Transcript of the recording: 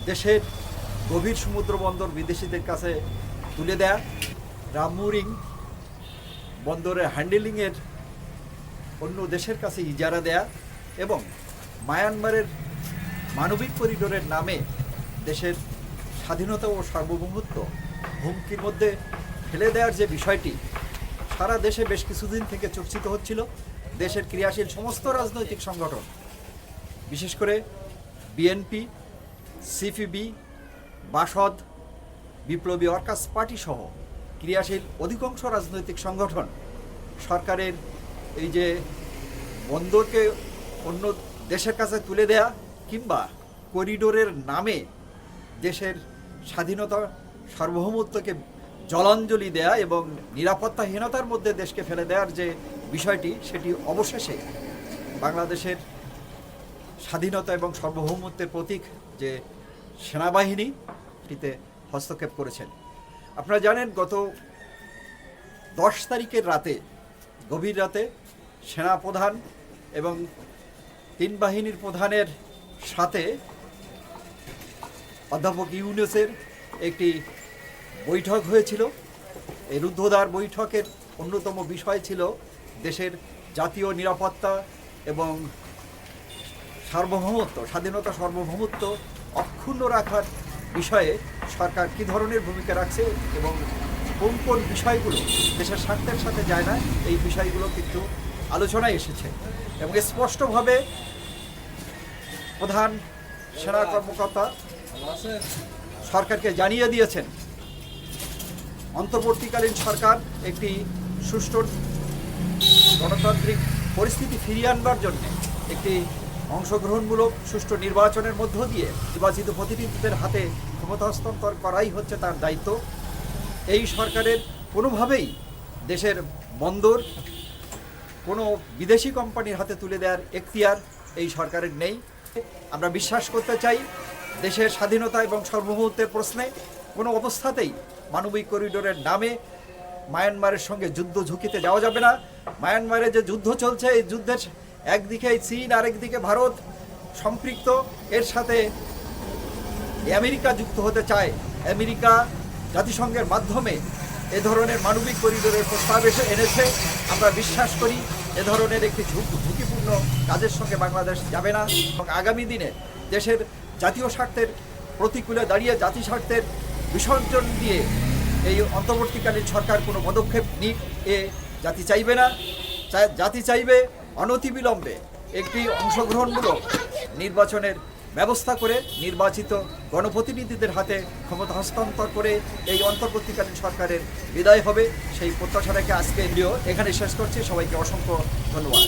দেশের গভীর সমুদ্র বন্দর বিদেশিদের কাছে তুলে দেয়া, রামমুরিং বন্দরের হ্যান্ডেলিংয়ের অন্য দেশের কাছে ইজারা দেয়া এবং মায়ানমারের মানবিক করিডোরের নামে দেশের স্বাধীনতা ও সার্বভৌমত্ব হুমকির মধ্যে ফেলে দেওয়ার যে বিষয়টি সারা দেশে বেশ কিছুদিন থেকে চর্চিত হচ্ছিল। দেশের ক্রিয়াশীল সমস্ত রাজনৈতিক সংগঠন, বিশেষ করে বিএনপি, সিপিবি, বাসদ, বিপ্লবী ওয়ার্কার্স পার্টি সহ ক্রিয়াশীল অধিকাংশ রাজনৈতিক সংগঠন সরকারের এই যে বন্দরকে অন্য দেশের কাছে তুলে দেয়া কিংবা করিডোরের নামে দেশের স্বাধীনতা সার্বভৌমত্বকে জলাঞ্জলি দেয়া এবং নিরাপত্তাহীনতার মধ্যে দেশকে ফেলে দেওয়ার যে বিষয়টি, সেটি অবশেষে বাংলাদেশের স্বাধীনতা এবং সার্বভৌমত্বের প্রতীক যে সেনাবাহিনী এটিতে হস্তক্ষেপ করেছেন। আপনারা জানেন, গত 10 তারিখের রাতে, গভীর রাতে সেনাপ্রধান এবং 3 বাহিনীর প্রধানের সাথে অধ্যাপক ইউনূসের একটি বৈঠক হয়েছিল। এই রুদ্ধদ্বার বৈঠকের অন্যতম বিষয় ছিল দেশের জাতীয় নিরাপত্তা এবং সার্বভৌমত্ব, স্বাধীনতা সার্বভৌমত্ব অক্ষুণ্ণ রাখার বিষয়ে সরকার কী ধরনের ভূমিকা রাখছে এবং কোন কোন বিষয়গুলো দেশের স্বার্থের সাথে যায় না, এই বিষয়গুলো কিন্তু আলোচনায় এসেছে এবং স্পষ্টভাবে প্রধান সেনা কর্মকর্তা সরকারকে জানিয়ে দিয়েছেন অন্তর্বর্তীকালীন সরকার একটি সুষ্ঠু গণতান্ত্রিক পরিস্থিতি ফিরিয়ে আনবার জন্য একটি অংশগ্রহণমূলক সুষ্ঠু নির্বাচনের মধ্য দিয়ে নির্বাচিত প্রতিনিধিদের হাতে ক্ষমতা হস্তান্তর করাই হচ্ছে তার দায়িত্ব। এই সরকারের কোনোভাবেই দেশের বন্দর কোনো বিদেশি কোম্পানির হাতে তুলে দেওয়ার এখতিয়ার এই সরকারের নেই। আমরা বিশ্বাস করতে চাই, দেশের স্বাধীনতা এবং সার্বভৌমত্বের প্রশ্নে কোনো অবস্থাতেই মানবিক করিডোরের নামে মায়ানমারের সঙ্গে যুদ্ধ ঝুঁকিতে যাওয়া যাবে না। মায়ানমারে যে যুদ্ধ চলছে, এই যুদ্ধের একদিকে চীন, আরেকদিকে ভারত সম্পৃক্ত, এর সাথে আমেরিকা যুক্ত হতে চায়। আমেরিকা জাতিসংঘের মাধ্যমে এ ধরনের মানবিক করিডোরের প্রস্তাব এনেছে। আমরা বিশ্বাস করি এ ধরনের একটি ঝুঁকিপূর্ণ কাজের সঙ্গে বাংলাদেশ যাবে না এবং আগামী দিনে দেশের জাতীয় স্বার্থের প্রতিকূলে দাঁড়িয়ে জাতি স্বার্থের বিসর্জন দিয়ে এই অন্তর্বর্তীকালীন সরকার কোনো পদক্ষেপ নিক এ জাতি চাইবে না। জাতি চাইবে অনতিবিলম্বে একটি অংশগ্রহণমূলক নির্বাচনের ব্যবস্থা করে নির্বাচিত গণপ্রতিনিধিদের হাতে ক্ষমতা হস্তান্তর করে এই অন্তর্বর্তীকালীন সরকারের বিদায় হবে। সেই প্রত্যাশা রেখে আজকে ভিডিও এখানে শেষ করছি। সবাইকে অসংখ্য ধন্যবাদ।